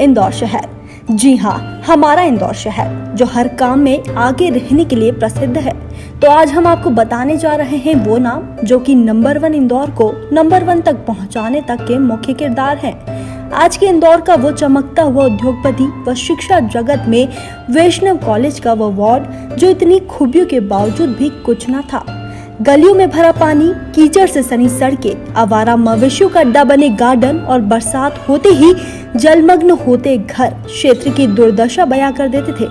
इंदौर शहर। जी हाँ, हमारा इंदौर शहर जो हर काम में आगे रहने के लिए प्रसिद्ध है। तो आज हम आपको बताने जा रहे हैं वो नाम जो कि नंबर 1 इंदौर को नंबर 1 तक पहुंचाने तक के मुख्य किरदार हैं। आज के इंदौर का वो चमकता हुआ उद्योगपति व शिक्षा जगत में वैष्णव कॉलेज का वो वार्ड जो इतनी खूबियों के बावजूद भी कुछ न था। गलियों में भरा पानी, कीचड़ से सनी सड़कें, आवारा मवेशियों का अड्डा बने गार्डन और बरसात होते ही जलमग्न होते घर क्षेत्र की दुर्दशा बयां कर देते थे।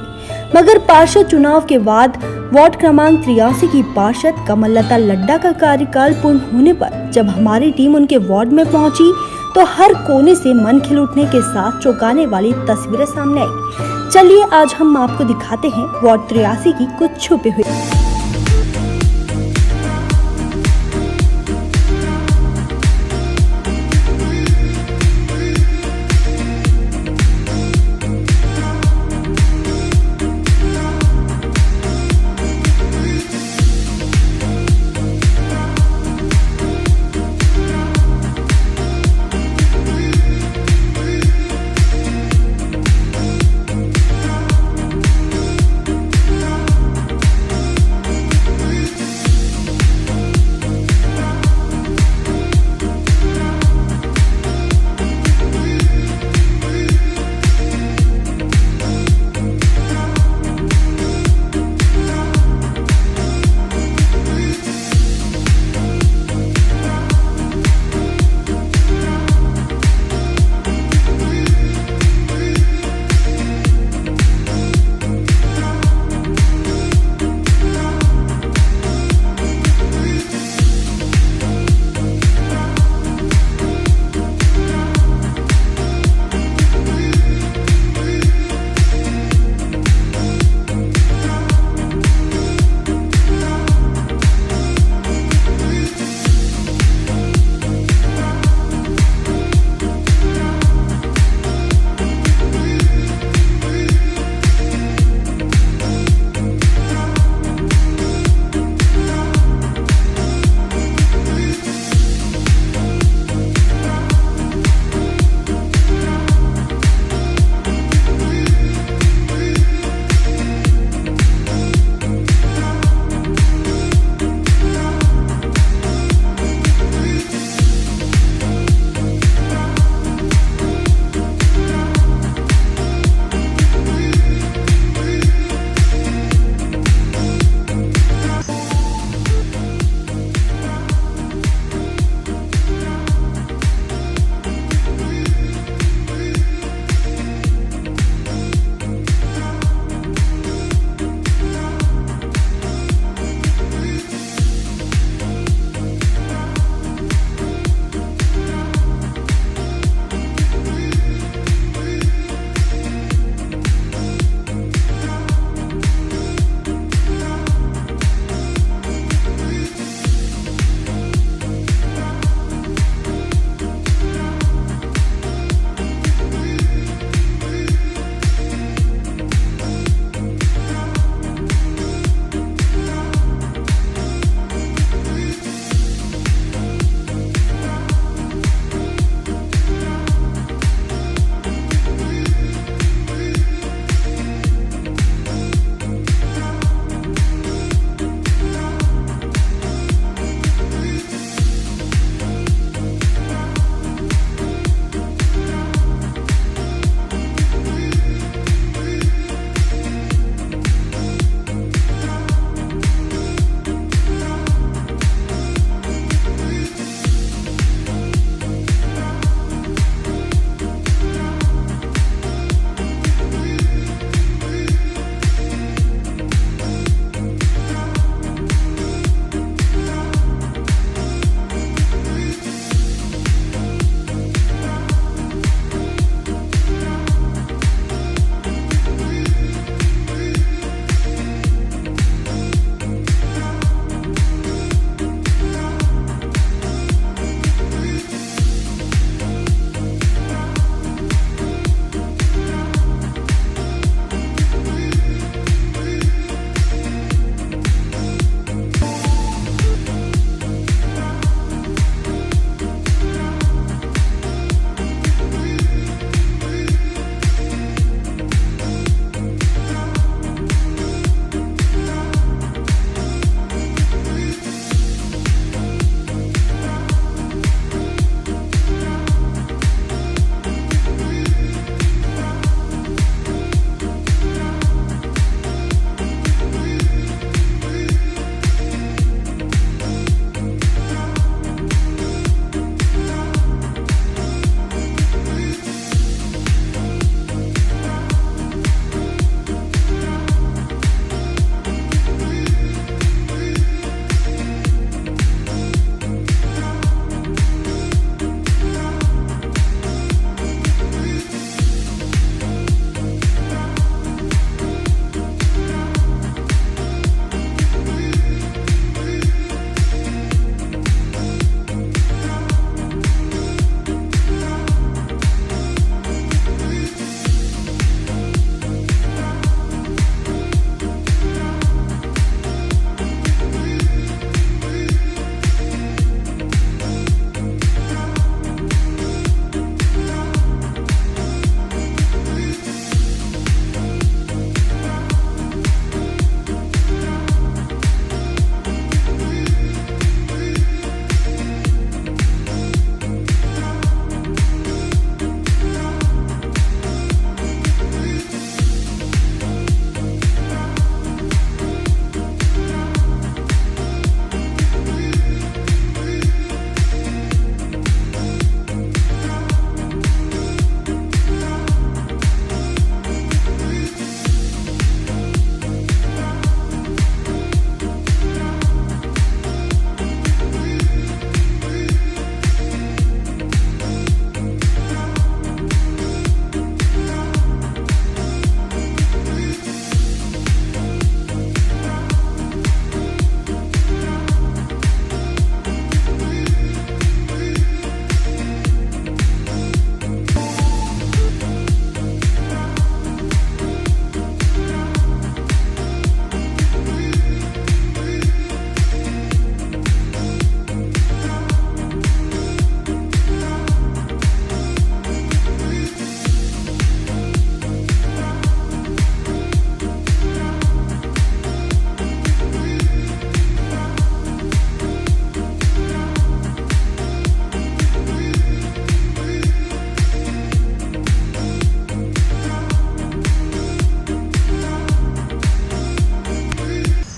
मगर पार्षद चुनाव के बाद वार्ड क्रमांक 83 की पार्षद कमललता लड्डा का कार्यकाल पूर्ण होने पर जब हमारी टीम उनके वार्ड में पहुंची तो हर कोने से मन खिल उठने के साथ चौंकाने वाली तस्वीरें सामने आई। चलिए आज हम आपको दिखाते हैं वार्ड 83 की कुछ छुपी हुई।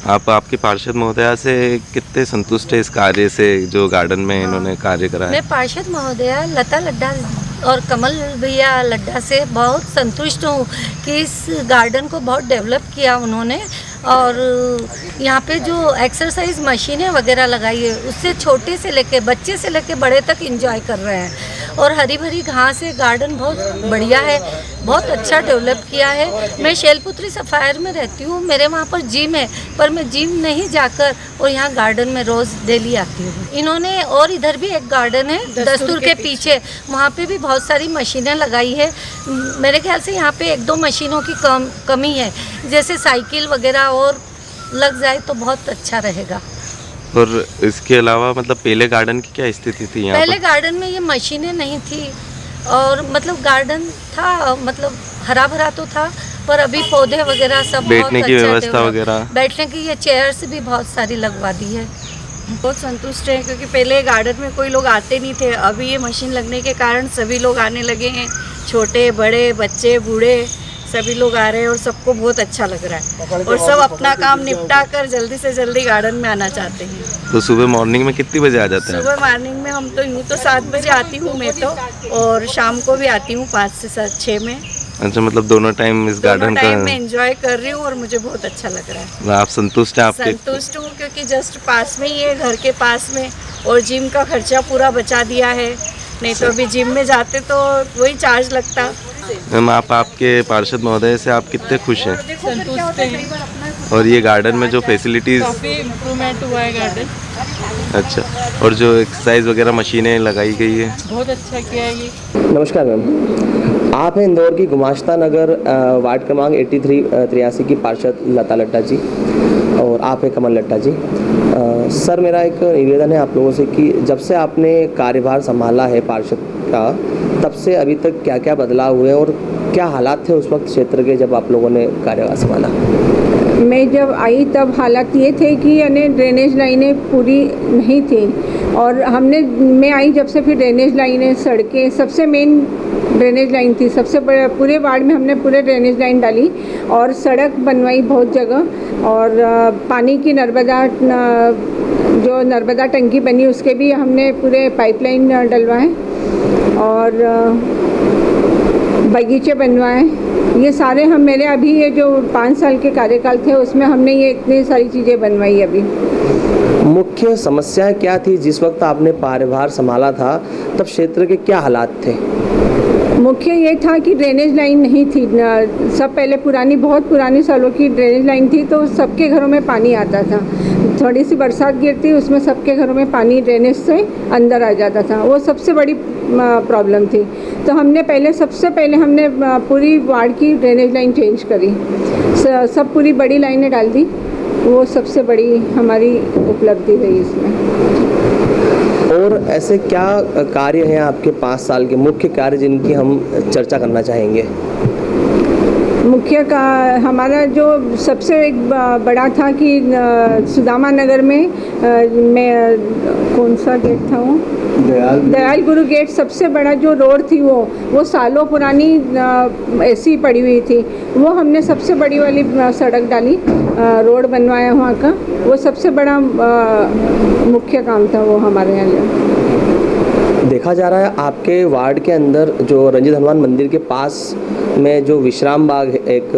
आप आपके पार्षद महोदया से कितने संतुष्ट है इस कार्य से जो गार्डन में इन्होंने कार्य करा है? मैं पार्षद महोदया लता लड्ढा और कमल भैया लड्ढा से बहुत संतुष्ट हूँ कि इस गार्डन को बहुत डेवलप किया उन्होंने। और यहाँ पे जो एक्सरसाइज मशीनें वगैरह लगाई है उससे छोटे से लेके बच्चे से लेके बड़े तक एंजॉय कर रहे हैं। और हरी भरी घास है, गार्डन बहुत बढ़िया है, बहुत अच्छा डेवलप किया है। मैं शैलपुत्री सफायर में रहती हूँ, मेरे वहाँ पर जिम है, पर मैं जिम नहीं जाकर और यहाँ गार्डन में रोज़ डेली आती हूँ। इन्होंने और इधर भी एक गार्डन है दस्तूर के पीछे, वहाँ पे भी बहुत सारी मशीनें लगाई है। मेरे ख्याल से यहाँ पे 1-2 मशीनों की कमी है, जैसे साइकिल वगैरह और लग जाए तो बहुत अच्छा रहेगा। और इसके अलावा मतलब पहले गार्डन की क्या स्थिति थी यहाँ पहले पर? गार्डन में ये मशीनें नहीं थी और मतलब गार्डन था, मतलब हरा भरा तो था, पर अभी पौधे वगैरह सब बैठने बहुत की अच्छा व्यवस्था डेवलप- वगैरह? बैठने की ये चेयर्स भी बहुत सारी लगवा दी है। बहुत संतुष्ट हैं क्योंकि पहले गार्डन में कोई लोग आते नहीं थे, अभी ये मशीन लगने के कारण सभी लोग आने लगे हैं, छोटे बड़े बच्चे बूढ़े सभी लोग आ रहे हैं और सबको बहुत अच्छा लग रहा है और सब अपना काम निपटा कर जल्दी से जल्दी गार्डन में आना चाहते हैं। तो सुबह मॉर्निंग में कितनी बजे आ जाते हैं आप? सुबह मॉर्निंग में हम तो यूँ तो 7 बजे आती हूँ मैं तो, और शाम को भी आती हूँ 5 से 6 में। अच्छा, मतलब दोनों टाइम इस दोनों गार्डन टाइम मैं का एंजॉय कर रही हूँ और मुझे बहुत अच्छा लग रहा है। आप संतुष्ट हैं आपके? संतुष्ट हूँ क्योंकि जस्ट पास में ही है, घर के पास में, और जिम का खर्चा पूरा बचा दिया है, नहीं तो अभी जिम में जाते तो वही चार्ज लगता। मैम, आप आपके पार्षद महोदय से आप कितने खुश हैं? संतुष्ट हैं, और ये गार्डन में जो फैसिलिटीज़, काफ़ी इम्प्रूवमेंट हुआ है गार्डन, अच्छा, और जो एक्सरसाइज वगैरह मशीनें लगाई गई है, बहुत अच्छा किया है ये। नमस्कार मैम, आप हैं इंदौर की गुमाश्ता नगर वार्ड क्रमांक 83 की पार्षद लता लड्ढा जी, और आप हैं कमल लड्ढा जी। सर, मेरा एक निवेदन है आप लोगों से कि जब से आपने कार्यभार संभाला है पार्षद का, तब से अभी तक क्या क्या बदलाव हुए और क्या हालात थे उस वक्त क्षेत्र के जब आप लोगों ने कार्यभार संभाला? मैं जब आई तब हालात ये थे कि यानी ड्रेनेज लाइनें पूरी नहीं थी, और मैं आई जब से फिर ड्रेनेज लाइनें, सड़कें, सबसे मेन ड्रेनेज लाइन थी, सबसे बड़े पूरे वार्ड में हमने पूरे ड्रेनेज लाइन डाली और सड़क बनवाई बहुत जगह, और पानी की जो नर्मदा टंकी बनी उसके भी हमने पूरे पाइपलाइन डलवाए, और बगीचे बनवाए। ये सारे मेरे अभी ये जो 5 साल के कार्यकाल थे उसमें हमने ये इतनी सारी चीज़ें बनवाई। अभी मुख्य समस्याएं क्या थी जिस वक्त आपने कार्यभार संभाला था, तब क्षेत्र के क्या हालात थे? मुख्य ये था कि ड्रेनेज लाइन नहीं थी। सब पहले बहुत पुरानी सालों की ड्रेनेज लाइन थी, तो सबके घरों में पानी आता था, थोड़ी सी बरसात गिरती उसमें सबके घरों में पानी ड्रेनेज से अंदर आ जाता था, वो सबसे बड़ी प्रॉब्लम थी। तो सबसे पहले हमने पूरी वार्ड की ड्रेनेज लाइन चेंज करी, सब पूरी बड़ी लाइनें डाल दी, वो सबसे बड़ी हमारी उपलब्धि रही इसमें। और ऐसे क्या कार्य हैं आपके 5 साल के मुख्य कार्य जिनकी हम चर्चा करना चाहेंगे? मुख्य का हमारा जो सबसे एक बड़ा था कि सुदामा नगर में कौन सा गेट था वो, दयाल गुरु गेट, सबसे बड़ा जो रोड थी वो सालों पुरानी ऐसी पड़ी हुई थी, वो हमने सबसे बड़ी वाली सड़क डाली, रोड बनवाया वहाँ का, वो सबसे बड़ा मुख्य काम था वो हमारे यहाँ। देखा जा रहा है आपके वार्ड के अंदर जो रंजित हनुमान मंदिर के पास में जो विश्राम बाग एक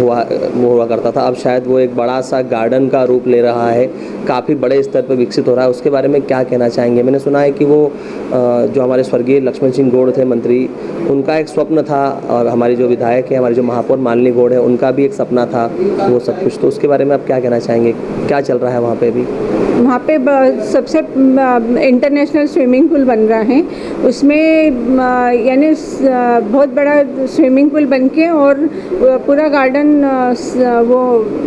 हुआ करता था, अब शायद वो एक बड़ा सा गार्डन का रूप ले रहा है, काफ़ी बड़े स्तर पर विकसित हो रहा है, उसके बारे में क्या कहना चाहेंगे? मैंने सुना है कि वो जो हमारे स्वर्गीय लक्ष्मण सिंह गौड़ थे मंत्री, उनका एक स्वप्न था, और हमारी जो विधायक है, हमारी जो महापौर मालिनी गौड़ है, उनका भी एक सपना था, वो सब कुछ, तो उसके बारे में आप क्या कहना चाहेंगे? क्या चल रहा है वहाँ पे अभी? वहाँ पे सबसे इंटरनेशनल स्विमिंग पूल बन रहा है, उसमें यानी बहुत बड़ा स्विमिंग पूल बन के और पूरा गार्डन वो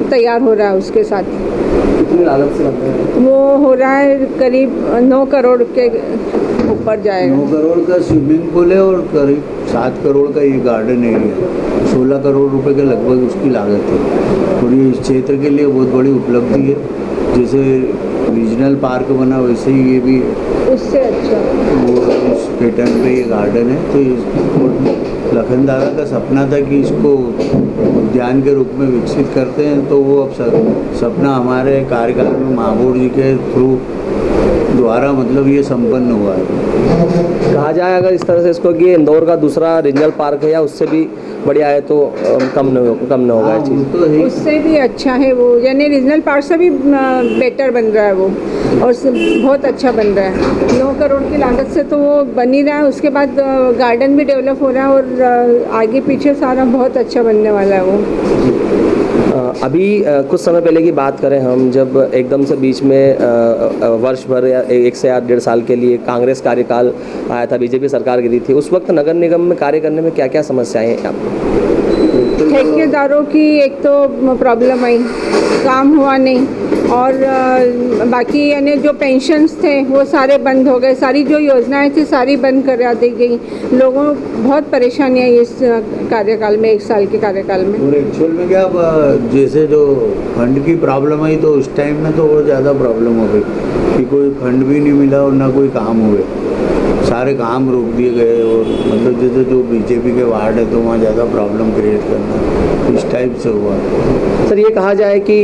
तैयार हो रहा है उसके साथ। कितनी लागत से बन रहा है? वो हो रहा है करीब 9 करोड़ के ऊपर जाएगा। 9 करोड़ का स्विमिंग पूल है और करीब 7 करोड़ का ये गार्डन एरिया, 16 करोड़ रुपए के लगभग उसकी लागत है, और ये इस क्षेत्र के लिए बहुत बड़ी उपलब्धि है। जैसे रीजनल पार्क बना वैसे ही ये भी उससे अच्छा वो इस पैटर्न पे ये गार्डन है, तो ये बहुत लखन दादा का सपना था कि इसको उद्यान के रूप में विकसित करते हैं, तो वो अब सपना हमारे कार्यकाल में महापौर जी के थ्रू द्वारा मतलब ये संपन्न हुआ है। कहा जाए अगर इस तरह से इसको कि इंदौर का दूसरा रीजनल पार्क है या उससे भी बढ़िया है तो कम न होगा ये चीज़। तो है उससे भी अच्छा है वो, यानी रीजनल पार्क से भी बेटर बन रहा है वो, और बहुत अच्छा बन रहा है। 9 करोड़ की लागत से तो वो बन ही रहा है, उसके बाद गार्डन भी डेवलप हो रहा है और आगे पीछे सारा बहुत अच्छा बनने वाला है वो। अभी कुछ समय पहले की बात करें हम, जब एकदम से बीच में वर्ष भर या 1 से 1.5 साल के लिए कांग्रेस कार्यकाल आया था, बीजेपी सरकार गिरी थी, उस वक्त नगर निगम में कार्य करने में क्या क्या समस्याएं हैं आपको? ठेकेदारों की एक तो प्रॉब्लम आई, काम हुआ नहीं, और बाकी यानी जो पेंशन्स थे वो सारे बंद हो गए, सारी जो योजनाएं थी सारी बंद करा दी गई। लोगों को बहुत परेशानी आई इस कार्यकाल में, 1 साल के कार्यकाल में। और एक्चुअल में क्या जैसे जो फंड की प्रॉब्लम आई तो उस टाइम में तो वो ज़्यादा प्रॉब्लम हो गई कि कोई फंड भी नहीं मिला और ना कोई काम हुए, सारे काम रोक दिए गए। और मतलब जैसे जो बीजेपी के वार्ड है तो वहाँ ज़्यादा प्रॉब्लम क्रिएट करना, इस टाइप से हुआ। सर ये कहा जाए कि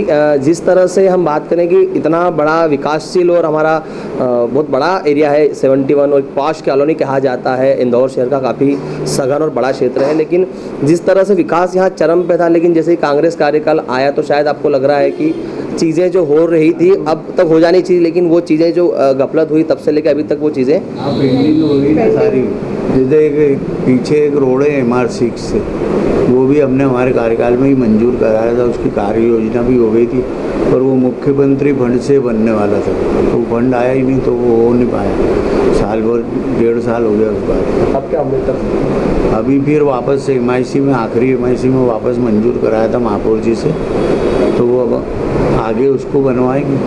जिस तरह से हम बात करें कि इतना बड़ा विकासशील और हमारा बहुत बड़ा एरिया है 71, और पॉश कॉलोनी कहा जाता है, इंदौर शहर का काफ़ी सघन और बड़ा क्षेत्र है, लेकिन जिस तरह से विकास यहाँ चरम पे था, लेकिन जैसे ही कांग्रेस कार्यकाल आया तो शायद आपको लग रहा है कि चीज़ें जो हो रही थी अब तक हो जानी चाहिए, लेकिन वो चीज़ें जो गफलत हुई तब से लेकर अभी तक वो चीज़ें पेंडिंग हो गई ना सारी। जैसे एक पीछे एक रोड है MR6 से, वो भी हमने हमारे कार्यकाल में ही मंजूर कराया था, उसकी कार्य योजना भी हो गई थी, पर वो मुख्यमंत्री फंड से बनने वाला था, तो फंड आया ही नहीं तो वो हो नहीं पाया। साल भर 1.5 साल हो गया उस बात। अब क्या उम्मीद तक? अभी फिर वापस से MIC में, आखिरी MIC में वापस मंजूर कराया था महापौर जी से, तो वो अब आगे उसको बनवाएंगे।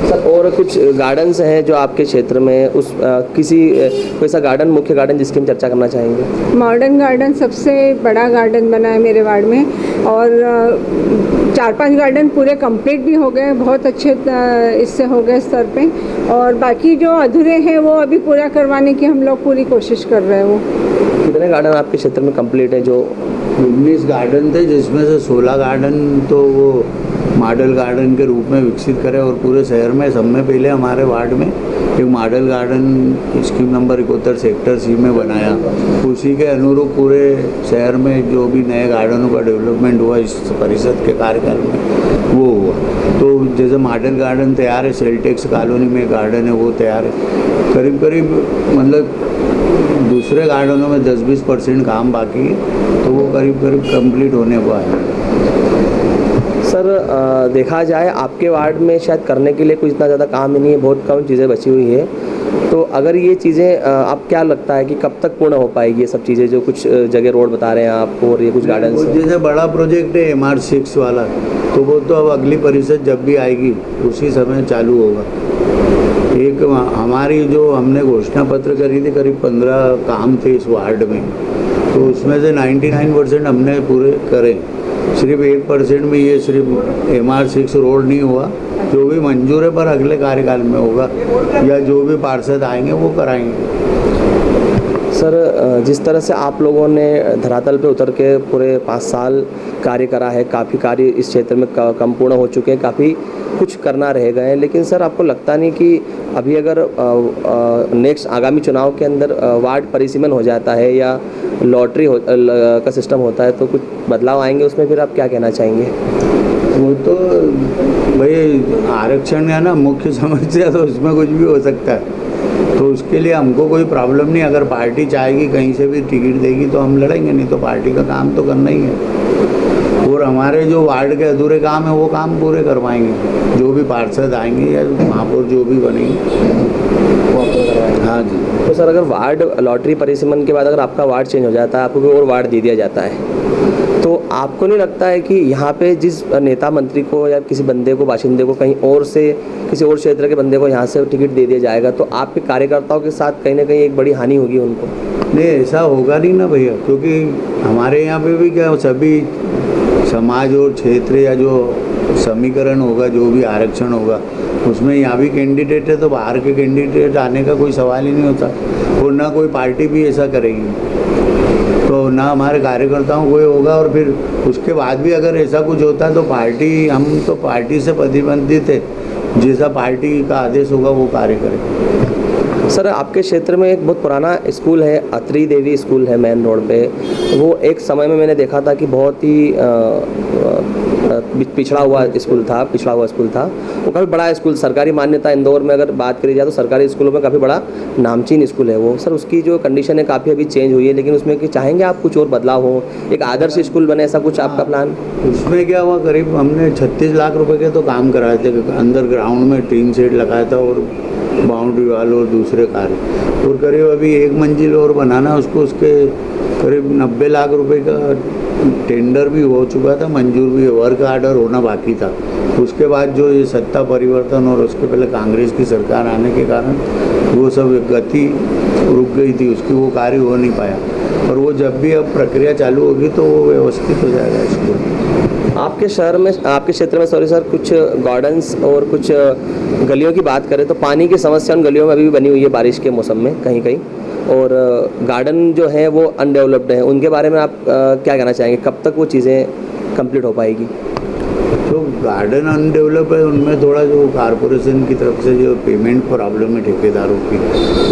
सर और कुछ गार्डन्स हैं जो आपके क्षेत्र में, उस कोई सा गार्डन, मुख्य गार्डन जिसकी हम चर्चा करना चाहेंगे? मॉडर्न गार्डन सबसे बड़ा गार्डन बना है मेरे वार्ड में, और 4-5 गार्डन पूरे कंप्लीट भी हो गए, बहुत अच्छे इससे हो गए स्तर पे, और बाकी जो अधूरे हैं वो अभी पूरा करवाने की हम लोग पूरी कोशिश कर रहे हैं। वो कितने गार्डन आपके क्षेत्र में कंप्लीट है? जो 19 गार्डन थे, जिसमें से 16 गार्डन तो वो मॉडल गार्डन के रूप में विकसित करें, और पूरे शहर में सब में पहले हमारे वार्ड में एक model garden scheme number 71 sector C में बनाया। उसी के अनुरूप पूरे शहर में जो भी नए गार्डनों का डेवलपमेंट हुआ इस परिषद के कार्यकाल में वो हुआ। तो जैसे मॉडल गार्डन तैयार है, सेल्टेक्स कॉलोनी में गार्डन है वो तैयार है, करीब करीब मतलब दूसरे गार्डनों में 10-20% काम बाकी है, तो वो करीब करीब कंप्लीट होने को है। सर देखा जाए आपके वार्ड में शायद करने के लिए कुछ इतना ज़्यादा काम ही नहीं है, बहुत कम चीज़ें बची हुई है, तो अगर ये चीज़ें आप क्या लगता है कि कब तक पूर्ण हो पाएगी ये सब चीज़ें, जो कुछ जगह रोड बता रहे हैं आपको और ये कुछ गार्डन? जैसे बड़ा प्रोजेक्ट है MR6 वाला, तो वो तो अब अगली परिषद जब भी आएगी उसी समय चालू होगा। एक हमारी जो हमने घोषणा पत्र करी थी, करीब 15 काम थे इस वार्ड में, तो उसमें से 99% हमने पूरे करे। सिर्फ 1% में ये सिर्फ MR6 रोड नहीं हुआ, जो भी मंजूर है पर अगले कार्यकाल में होगा, या जो भी पार्षद आएंगे वो कराएंगे। सर जिस तरह से आप लोगों ने धरातल पे उतर के पूरे 5 साल कार्य करा है, काफ़ी कार्य इस क्षेत्र में कम पूर्ण हो चुके हैं, काफ़ी कुछ करना रह गए हैं, लेकिन सर आपको लगता नहीं कि अभी अगर नेक्स्ट आगामी चुनाव के अंदर वार्ड परिसीमन हो जाता है या लॉटरी का सिस्टम होता है तो कुछ बदलाव आएंगे उसमें, फिर आप क्या कहना चाहेंगे? वो तो भाई आरक्षण है ना मुख्य समस्या, तो उसमें कुछ भी हो सकता है, तो उसके लिए हमको कोई प्रॉब्लम नहीं। अगर पार्टी चाहेगी कहीं से भी टिकट देगी तो हम लड़ेंगे, नहीं तो पार्टी का काम तो करना ही है। और हमारे जो वार्ड के अधूरे काम है वो काम पूरे करवाएंगे, जो भी पार्षद आएंगे या महापौर जो भी बनेंगे वो अपना करवाएंगे। हाँ जी। तो सर अगर वार्ड लॉटरी परिसीमन के बाद अगर आपका वार्ड चेंज हो जाता है, आपको कोई और वार्ड दे दिया जाता है, तो आपको नहीं लगता है कि यहाँ पे जिस नेता मंत्री को या किसी बंदे को, बाशिंदे को कहीं और से, किसी और क्षेत्र के बंदे को यहाँ से टिकट दे दिया जाएगा तो आपके कार्यकर्ताओं के साथ कहीं ना कहीं एक बड़ी हानि होगी उनको? नहीं, ऐसा होगा नहीं ना भैया, क्योंकि हमारे यहाँ पे भी क्या सभी समाज और क्षेत्र या जो समीकरण होगा, जो भी आरक्षण होगा, उसमें यहाँ भी कैंडिडेट है तो बाहर के कैंडिडेट आने का कोई सवाल ही नहीं होता, और ना कोई पार्टी भी ऐसा करेगी। तो ना हमारे कार्यकर्ताओं को ये होगा, और फिर उसके बाद भी अगर ऐसा कुछ होता है तो पार्टी, हम तो पार्टी से प्रतिबंधित है, जैसा पार्टी का आदेश होगा वो कार्य करें। सर, आपके क्षेत्र में एक बहुत पुराना स्कूल है, अत्री देवी स्कूल है मेन रोड पे। वो एक समय में मैंने देखा था कि बहुत ही पिछड़ा हुआ स्कूल था। वो काफ़ी बड़ा स्कूल, सरकारी मान्यता इंदौर में अगर बात करी जाए तो सरकारी स्कूलों में काफ़ी बड़ा नामचीन स्कूल है वो। सर, उसकी जो कंडीशन है काफ़ी अभी चेंज हुई है, लेकिन उसमें कि चाहेंगे आप कुछ और बदलाव हो, एक आदर्श स्कूल बने, ऐसा कुछ आपका प्लान? उसमें क्या हुआ, करीब हमने 36 लाख रुपए के तो काम कराए थे। अंदर ग्राउंड में टीन शेड लगाया था और बाउंड्री वाल और दूसरे कार्य, और करीब अभी 1 मंजिल और बनाना उसको, उसके करीब 90 लाख रुपए का टेंडर भी हो चुका था, मंजूर भी, वर्क आर्डर होना बाकी था। उसके बाद जो ये सत्ता परिवर्तन और उसके पहले कांग्रेस की सरकार आने के कारण वो सब गति रुक गई थी उसकी, वो कार्य हो नहीं पाया। और वो जब भी अब प्रक्रिया चालू होगी तो वो व्यवस्थित हो जाएगा स्कूल। आपके शहर में, आपके क्षेत्र में सॉरी सर, कुछ गार्डन्स और कुछ गलियों की बात करें तो पानी की समस्या उन गलियों में अभी भी बनी हुई है बारिश के मौसम में कहीं कहीं, और गार्डन जो है वो अनडेवलप्ड है। उनके बारे में आप क्या कहना चाहेंगे, कब तक वो चीज़ें कंप्लीट हो पाएगी? जो गार्डन अनडेवलप है उनमें थोड़ा जो कारपोरेशन की तरफ से जो पेमेंट प्रॉब्लम है ठेकेदारों की,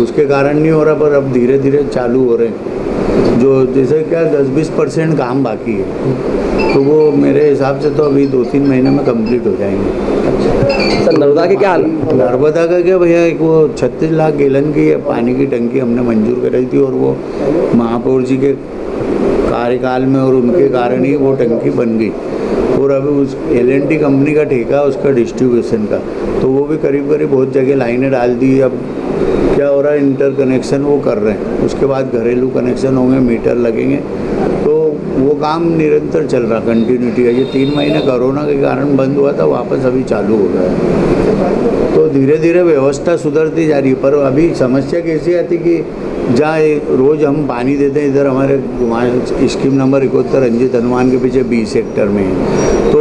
उसके कारण नहीं हो रहा, पर अब धीरे धीरे चालू हो रहे हैं। जो जैसे क्या 10-20% काम बाकी है, तो वो मेरे हिसाब से तो अभी 2-3 महीने में कंप्लीट हो जाएंगे। सर, नर्मदा के क्या हाल? नर्मदा का क्या भैया, एक वो 36 लाख गैलन की पानी की टंकी हमने मंजूर कराई थी, और वो महापौर जी के कार्यकाल में और उनके कारण ही वो टंकी बन गई। और अभी उस L&T कंपनी का ठेका उसका डिस्ट्रीब्यूशन का, तो वो भी करीब करीब बहुत जगह लाइनें डाल दी। अब क्या हो रहा है, इंटर कनेक्शन वो कर रहे हैं, उसके बाद घरेलू कनेक्शन होंगे, मीटर लगेंगे, तो वो काम निरंतर चल रहा, कंटिन्यूटी है। ये 3 महीने कोरोना के कारण बंद हुआ था, वापस अभी चालू हो गया है। तो धीरे धीरे व्यवस्था सुधरती जा रही है, पर अभी समस्या कैसी आती कि जहाँ रोज़ हम पानी देते हैं, इधर हमारे स्कीम नंबर 71 रंजीत हनुमान के पीछे B सेक्टर में है, तो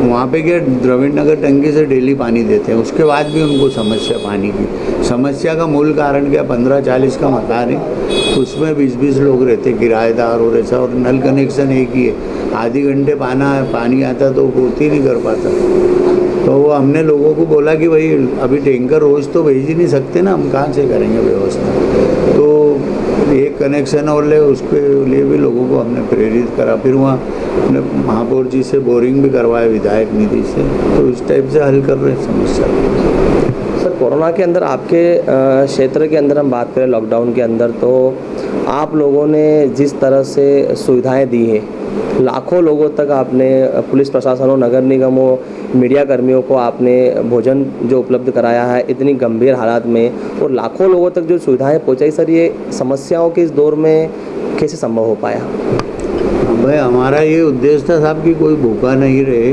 वहाँ पे क्या द्रविड़ नगर टंकी से डेली पानी देते हैं, उसके बाद भी उनको समस्या, पानी की समस्या का मूल कारण क्या, 15-40 का मकान है, उसमें 20-20 लोग रहते किराएदार और ऐसा, और नल कनेक्शन एक ही है, आधे घंटे पानी आता तो पूर्ति नहीं कर पाता। तो वो हमने लोगों को बोला कि भाई अभी टैंकर रोज़ तो भेज ही नहीं सकते ना, हम कहाँ से करेंगे व्यवस्था, तो एक कनेक्शन और ले, उसके लिए भी लोगों को हमने प्रेरित करा। फिर वहाँ अपने महापौर जी से बोरिंग भी करवाए विधायक निधि से, तो इस टाइप से हल कर रहे हैं समस्या। सर, कोरोना के अंदर आपके क्षेत्र के अंदर हम बात करें, लॉकडाउन के अंदर, तो आप लोगों ने जिस तरह से सुविधाएं दी हैं, लाखों लोगों तक आपने, पुलिस प्रशासन हो, नगर निगम हो, मीडिया कर्मियों को आपने भोजन जो उपलब्ध कराया है इतनी गंभीर हालात में, और लाखों लोगों तक जो सुविधाएं पहुंचाई, सर ये समस्याओं के इस दौर में कैसे संभव हो पाया? भाई हमारा ये उद्देश्य था साहब कि कोई भूखा नहीं रहे,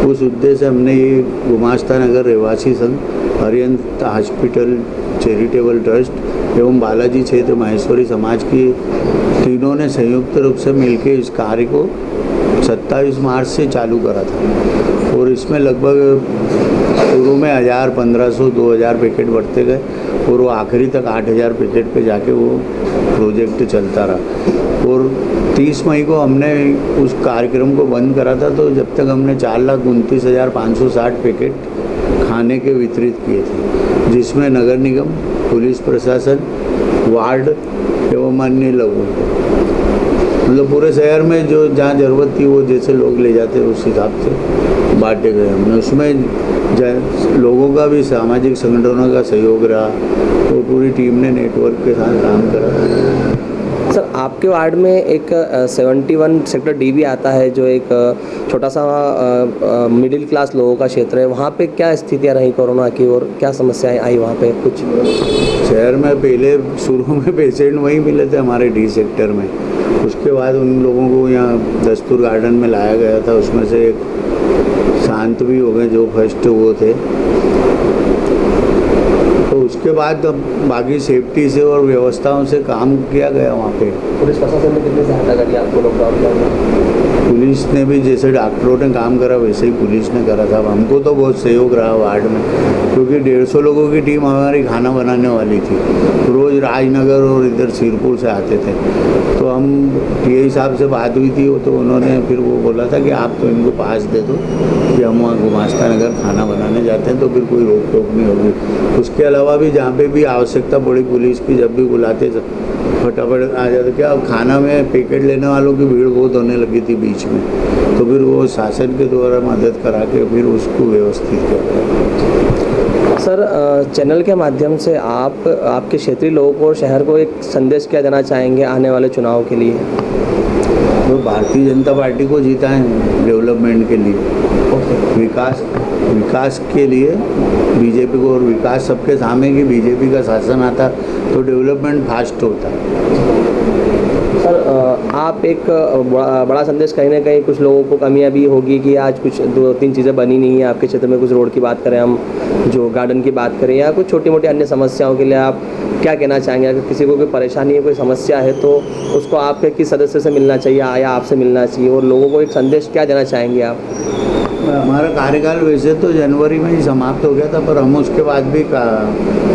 उस उद्देश्य से हमने ये गुमास्ता नगर रहवासी संघ, अरिहंत हॉस्पिटल चैरिटेबल ट्रस्ट एवं बालाजी क्षेत्र माहेश्वरी समाज की तीनों ने संयुक्त रूप से मिलकर इस कार्य को 27 मार्च से चालू करा था, और इसमें लगभग शुरू में 1000, 1500, 2000 पैकेट बढ़ते गए, और वो आखिरी तक 8000 पैकेट पे जाके वो प्रोजेक्ट चलता रहा। और 30 मई को हमने उस कार्यक्रम को बंद करा था, तो जब तक हमने 4,29,560 पैकेट खाने के वितरित किए थे, जिसमें नगर निगम, पुलिस प्रशासन, वार्ड एवं अन्य लोगों को, मतलब पूरे शहर में जो जहाँ ज़रूरत थी वो जैसे लोग ले जाते उस हिसाब से बांटे गए हमने। उसमें लोगों का भी, सामाजिक संगठनों का सहयोग रहा, तो पूरी टीम ने नेटवर्क के साथ काम करा। सर, आपके वार्ड में एक 71 सेक्टर D भी आता है, जो एक छोटा सा मिडिल क्लास लोगों का क्षेत्र है, वहाँ पे क्या स्थितियाँ रही कोरोना की, और क्या समस्याएं आई वहाँ पे? कुछ शहर में पहले शुरू में पेशेंट वहीं मिले थे हमारे D सेक्टर में, उसके बाद उन लोगों को यहाँ दस्तूर गार्डन में लाया गया था, उसमें से एक शांत भी हो गए जो फर्स्ट वो थे, तो उसके बाद अब बाकी सेफ्टी से और व्यवस्थाओं से काम किया गया वहाँ पे। पुलिस प्रशासन ने कितनी सहायता करी आपको लॉकडाउन के अंदर? पुलिस ने भी जैसे डॉक्टरों ने काम करा वैसे ही पुलिस ने करा था। हमको तो बहुत सहयोग रहा वार्ड में, क्योंकि 150 लोगों की टीम हमारी खाना बनाने वाली थी। रोज़ राजनगर और इधर सिरपुर से आते थे। तो हम टीआई साहब से बात हुई थी, तो उन्होंने फिर वो बोला था कि आप तो इनको पास दे दो कि हम वहाँ गुमास्ता नगर खाना बनाने जाते हैं, तो फिर कोई रोक टोक नहीं होगी। उसके अलावा भी जहाँ पे भी आवश्यकता पड़ी पुलिस की, जब भी बुलाते फटाफट आ जाते। क्या खाना में पैकेट लेने वालों की भीड़ बहुत होने लगी थी बीच में, तो फिर वो शासन के द्वारा मदद करा के फिर उसको व्यवस्थित किया। सर, चैनल के माध्यम से आप आपके क्षेत्रीय लोगों को और शहर को एक संदेश क्या देना चाहेंगे आने वाले चुनाव के लिए? तो भारतीय जनता पार्टी को जीता है डेवलपमेंट के लिए, विकास के लिए बीजेपी को, और विकास सबके सामने कि बीजेपी का शासन आता तो डेवलपमेंट फास्ट होता। सर, आप एक बड़ा संदेश कहीं ना कहीं कुछ लोगों को कमियां भी होगी कि आज कुछ 2-3 चीज़ें बनी नहीं है आपके क्षेत्र में, कुछ रोड की बात करें, हम जो गार्डन की बात करें, या कुछ छोटी मोटी अन्य समस्याओं के लिए आप क्या कहना चाहेंगे? अगर किसी को कोई परेशानी है, कोई समस्या है, तो उसको आपके किस सदस्य से मिलना चाहिए या आपसे मिलना चाहिए, और लोगों को एक संदेश क्या देना चाहेंगे आप? हमारा कार्यकाल वैसे तो जनवरी में ही समाप्त हो गया था, पर हम उसके बाद भी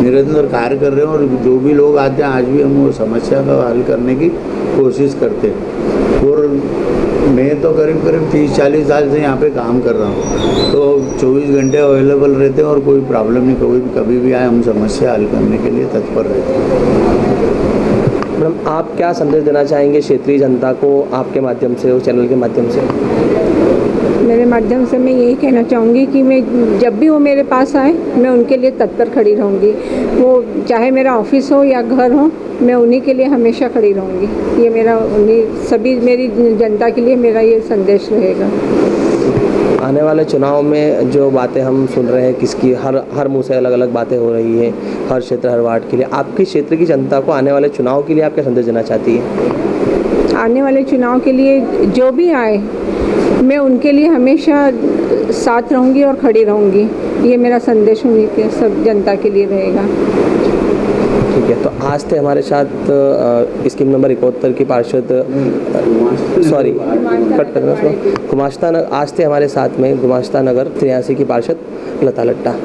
निरंतर कार्य कर रहे हैं, और जो भी लोग आते हैं आज भी हम वो समस्या का हल करने की कोशिश करते हैं। और मैं तो करीब 30-40 साल से यहाँ पे काम कर रहा हूँ, तो 24 घंटे अवेलेबल रहते हैं, और कोई प्रॉब्लम नहीं, कभी भी आए हम समस्या हल करने के लिए तत्पर रहते हैं। मैडम, आप क्या संदेश देना चाहेंगे क्षेत्रीय जनता को आपके माध्यम से और चैनल के माध्यम से? मेरे माध्यम से मैं यही कहना चाहूँगी कि मैं जब भी वो मेरे पास आए मैं उनके लिए तत्पर खड़ी रहूँगी। वो चाहे मेरा ऑफिस हो या घर हो, मैं उन्हीं के लिए हमेशा खड़ी रहूँगी। ये मेरा सभी मेरी जनता के लिए मेरा ये संदेश रहेगा। आने वाले चुनाव में जो बातें हम सुन रहे हैं, किसकी हर मुँह से अलग अलग बातें हो रही है, हर क्षेत्र हर वार्ड के लिए, आपके क्षेत्र की जनता को आने वाले चुनाव के लिए आप क्या संदेश देना चाहती है? आने वाले चुनाव के लिए जो भी आए मैं उनके लिए हमेशा साथ रहूँगी और खड़ी रहूँगी। ये मेरा संदेश उन्हीं के सब जनता के लिए रहेगा। ठीक है, तो आज थे हमारे साथ स्कीम नंबर 71 की पार्षद आज थे हमारे साथ में गुमास्ता नगर 83 की पार्षद लता लट्टा।